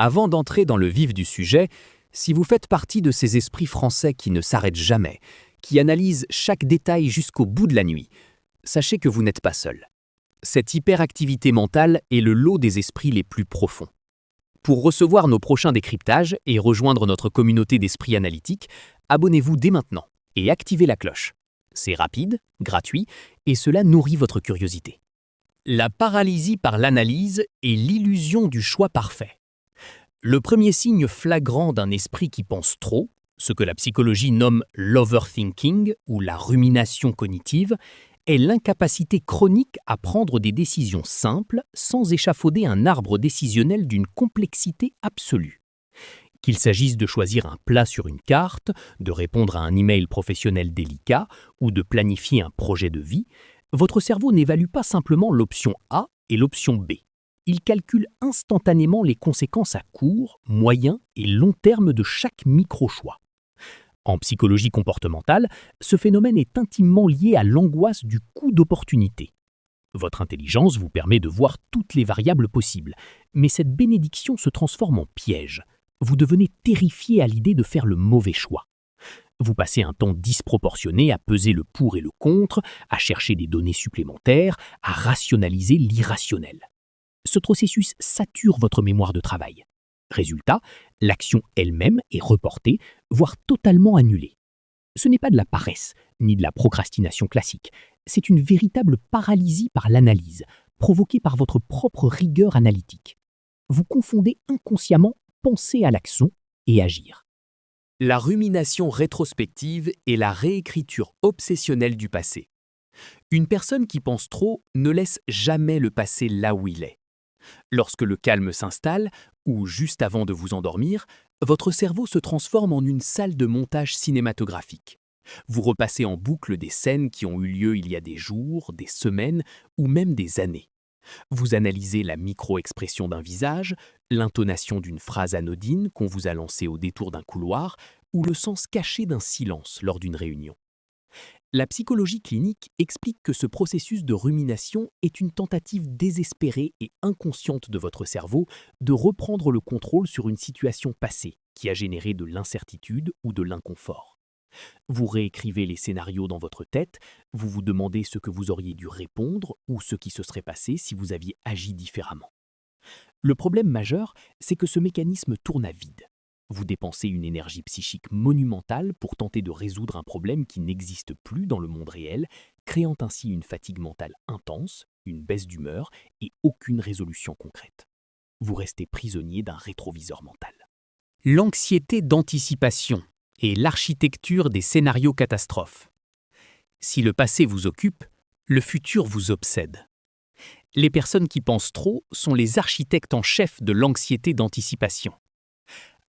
Avant d'entrer dans le vif du sujet, si vous faites partie de ces esprits français qui ne s'arrêtent jamais, qui analysent chaque détail jusqu'au bout de la nuit, sachez que vous n'êtes pas seul. Cette hyperactivité mentale est le lot des esprits les plus profonds. Pour recevoir nos prochains décryptages et rejoindre notre communauté d'esprits analytiques, abonnez-vous dès maintenant et activez la cloche. C'est rapide, gratuit et cela nourrit votre curiosité. La paralysie par l'analyse est l'illusion du choix parfait. Le premier signe flagrant d'un esprit qui pense trop, ce que la psychologie nomme l'overthinking ou la rumination cognitive, est l'incapacité chronique à prendre des décisions simples sans échafauder un arbre décisionnel d'une complexité absolue. Qu'il s'agisse de choisir un plat sur une carte, de répondre à un email professionnel délicat ou de planifier un projet de vie, votre cerveau n'évalue pas simplement l'option A et l'option B. Il calcule instantanément les conséquences à court, moyen et long terme de chaque micro-choix. En psychologie comportementale, ce phénomène est intimement lié à l'angoisse du coût d'opportunité. Votre intelligence vous permet de voir toutes les variables possibles, mais cette bénédiction se transforme en piège. Vous devenez terrifié à l'idée de faire le mauvais choix. Vous passez un temps disproportionné à peser le pour et le contre, à chercher des données supplémentaires, à rationaliser l'irrationnel. Ce processus sature votre mémoire de travail. Résultat, l'action elle-même est reportée, voire totalement annulée. Ce n'est pas de la paresse, ni de la procrastination classique. C'est une véritable paralysie par l'analyse, provoquée par votre propre rigueur analytique. Vous confondez inconsciemment penser à l'action et agir. La rumination rétrospective est la réécriture obsessionnelle du passé. Une personne qui pense trop ne laisse jamais le passé là où il est. Lorsque le calme s'installe, ou juste avant de vous endormir, votre cerveau se transforme en une salle de montage cinématographique. Vous repassez en boucle des scènes qui ont eu lieu il y a des jours, des semaines ou même des années. Vous analysez la micro-expression d'un visage, l'intonation d'une phrase anodine qu'on vous a lancée au détour d'un couloir ou le sens caché d'un silence lors d'une réunion. La psychologie clinique explique que ce processus de rumination est une tentative désespérée et inconsciente de votre cerveau de reprendre le contrôle sur une situation passée qui a généré de l'incertitude ou de l'inconfort. Vous réécrivez les scénarios dans votre tête, vous vous demandez ce que vous auriez dû répondre ou ce qui se serait passé si vous aviez agi différemment. Le problème majeur, c'est que ce mécanisme tourne à vide. Vous dépensez une énergie psychique monumentale pour tenter de résoudre un problème qui n'existe plus dans le monde réel, créant ainsi une fatigue mentale intense, une baisse d'humeur et aucune résolution concrète. Vous restez prisonnier d'un rétroviseur mental. L'anxiété d'anticipation est l'architecture des scénarios catastrophes. Si le passé vous occupe, le futur vous obsède. Les personnes qui pensent trop sont les architectes en chef de l'anxiété d'anticipation.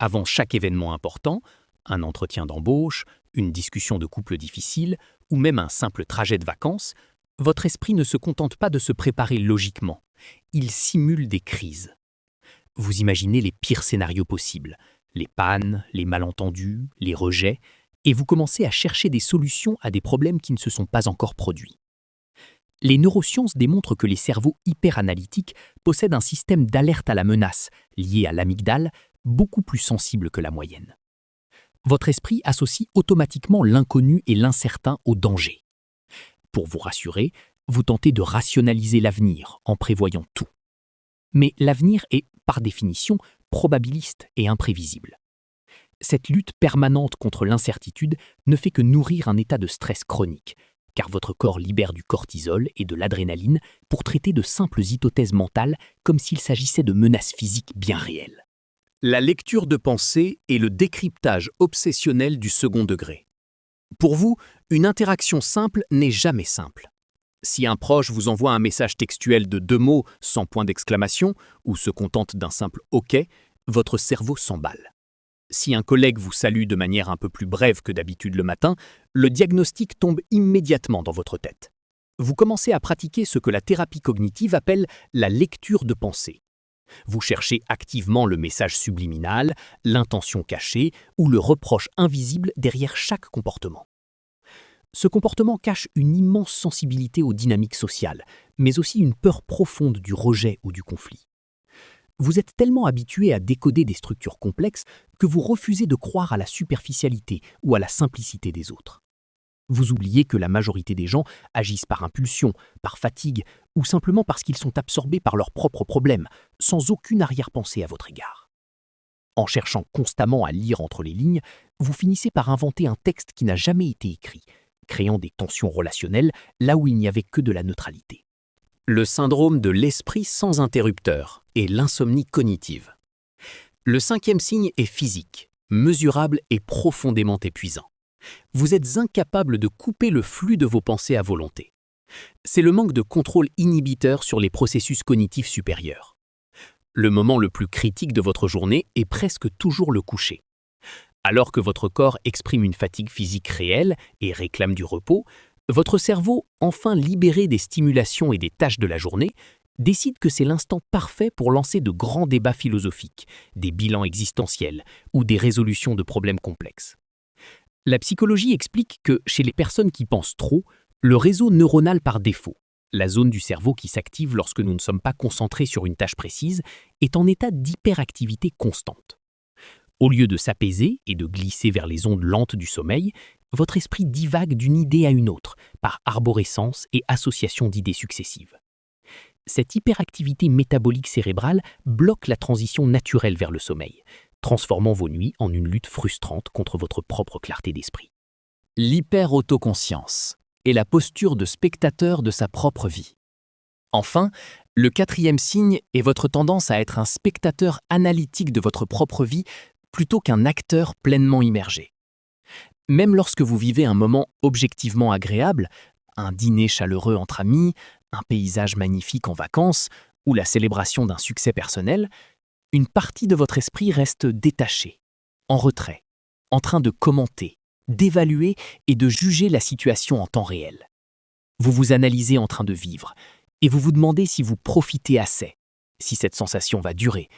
Avant chaque événement important, un entretien d'embauche, une discussion de couple difficile ou même un simple trajet de vacances, votre esprit ne se contente pas de se préparer logiquement, il simule des crises. Vous imaginez les pires scénarios possibles, les pannes, les malentendus, les rejets, et vous commencez à chercher des solutions à des problèmes qui ne se sont pas encore produits. Les neurosciences démontrent que les cerveaux hyperanalytiques possèdent un système d'alerte à la menace, lié à l'amygdale, beaucoup plus sensible que la moyenne. Votre esprit associe automatiquement l'inconnu et l'incertain au danger. Pour vous rassurer, vous tentez de rationaliser l'avenir en prévoyant tout. Mais l'avenir est, par définition, probabiliste et imprévisible. Cette lutte permanente contre l'incertitude ne fait que nourrir un état de stress chronique, car votre corps libère du cortisol et de l'adrénaline pour traiter de simples hypothèses mentales comme s'il s'agissait de menaces physiques bien réelles. La lecture de pensée est le décryptage obsessionnel du second degré. Pour vous, une interaction simple n'est jamais simple. Si un proche vous envoie un message textuel de 2 mots sans point d'exclamation ou se contente d'un simple « OK », votre cerveau s'emballe. Si un collègue vous salue de manière un peu plus brève que d'habitude le matin, le diagnostic tombe immédiatement dans votre tête. Vous commencez à pratiquer ce que la thérapie cognitive appelle la lecture de pensée. Vous cherchez activement le message subliminal, l'intention cachée ou le reproche invisible derrière chaque comportement. Ce comportement cache une immense sensibilité aux dynamiques sociales, mais aussi une peur profonde du rejet ou du conflit. Vous êtes tellement habitué à décoder des structures complexes que vous refusez de croire à la superficialité ou à la simplicité des autres. Vous oubliez que la majorité des gens agissent par impulsion, par fatigue ou simplement parce qu'ils sont absorbés par leurs propres problèmes, sans aucune arrière-pensée à votre égard. En cherchant constamment à lire entre les lignes, vous finissez par inventer un texte qui n'a jamais été écrit, créant des tensions relationnelles là où il n'y avait que de la neutralité. Le syndrome de l'esprit sans interrupteur et l'insomnie cognitive. Le 5e signe est physique, mesurable et profondément épuisant. Vous êtes incapable de couper le flux de vos pensées à volonté. C'est le manque de contrôle inhibiteur sur les processus cognitifs supérieurs. Le moment le plus critique de votre journée est presque toujours le coucher. Alors que votre corps exprime une fatigue physique réelle et réclame du repos, votre cerveau, enfin libéré des stimulations et des tâches de la journée, décide que c'est l'instant parfait pour lancer de grands débats philosophiques, des bilans existentiels ou des résolutions de problèmes complexes. La psychologie explique que chez les personnes qui pensent trop, le réseau neuronal par défaut, la zone du cerveau qui s'active lorsque nous ne sommes pas concentrés sur une tâche précise, est en état d'hyperactivité constante. Au lieu de s'apaiser et de glisser vers les ondes lentes du sommeil, votre esprit divague d'une idée à une autre, par arborescence et association d'idées successives. Cette hyperactivité métabolique cérébrale bloque la transition naturelle vers le sommeil, transformant vos nuits en une lutte frustrante contre votre propre clarté d'esprit. L'hyper-autoconscience est la posture de spectateur de sa propre vie. Enfin, le 4e signe est votre tendance à être un spectateur analytique de votre propre vie plutôt qu'un acteur pleinement immergé. Même lorsque vous vivez un moment objectivement agréable, un dîner chaleureux entre amis, un paysage magnifique en vacances ou la célébration d'un succès personnel, une partie de votre esprit reste détachée, en retrait, en train de commenter, d'évaluer et de juger la situation en temps réel. Vous vous analysez en train de vivre et vous vous demandez si vous profitez assez, si cette sensation va durer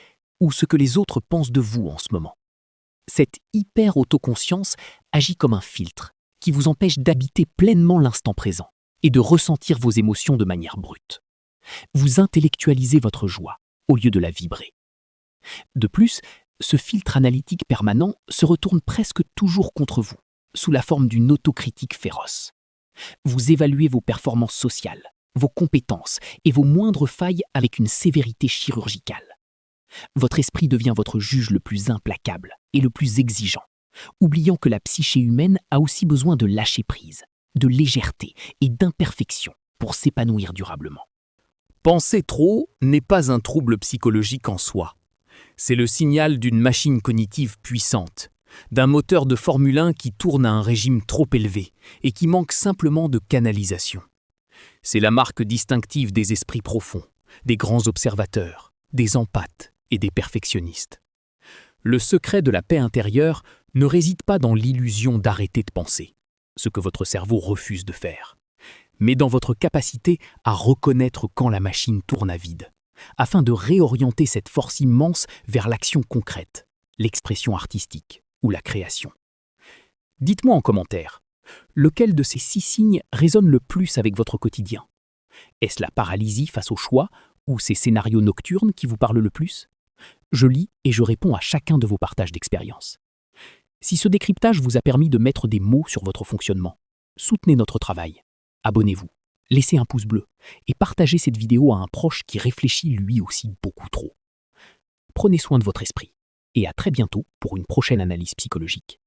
ou ce que les autres pensent de vous en ce moment. Cette hyper-autoconscience agit comme un filtre qui vous empêche d'habiter pleinement l'instant présent et de ressentir vos émotions de manière brute. Vous intellectualisez votre joie au lieu de la vibrer. De plus, ce filtre analytique permanent se retourne presque toujours contre vous, sous la forme d'une autocritique féroce. Vous évaluez vos performances sociales, vos compétences et vos moindres failles avec une sévérité chirurgicale. Votre esprit devient votre juge le plus implacable et le plus exigeant, oubliant que la psyché humaine a aussi besoin de lâcher prise, de légèreté et d'imperfection pour s'épanouir durablement. Penser trop n'est pas un trouble psychologique en soi. C'est le signal d'une machine cognitive puissante, d'un moteur de Formule 1 qui tourne à un régime trop élevé et qui manque simplement de canalisation. C'est la marque distinctive des esprits profonds, des grands observateurs, des empathes et des perfectionnistes. Le secret de la paix intérieure ne réside pas dans l'illusion d'arrêter de penser, ce que votre cerveau refuse de faire, mais dans votre capacité à reconnaître quand la machine tourne à vide, afin de réorienter cette force immense vers l'action concrète, l'expression artistique ou la création. Dites-moi en commentaire, lequel de ces 6 signes résonne le plus avec votre quotidien? Est-ce la paralysie face au choix ou ces scénarios nocturnes qui vous parlent le plus? Je lis et je réponds à chacun de vos partages d'expérience. Si ce décryptage vous a permis de mettre des mots sur votre fonctionnement, soutenez notre travail. Abonnez-vous, laissez un pouce bleu et partagez cette vidéo à un proche qui réfléchit lui aussi beaucoup trop. Prenez soin de votre esprit et à très bientôt pour une prochaine analyse psychologique.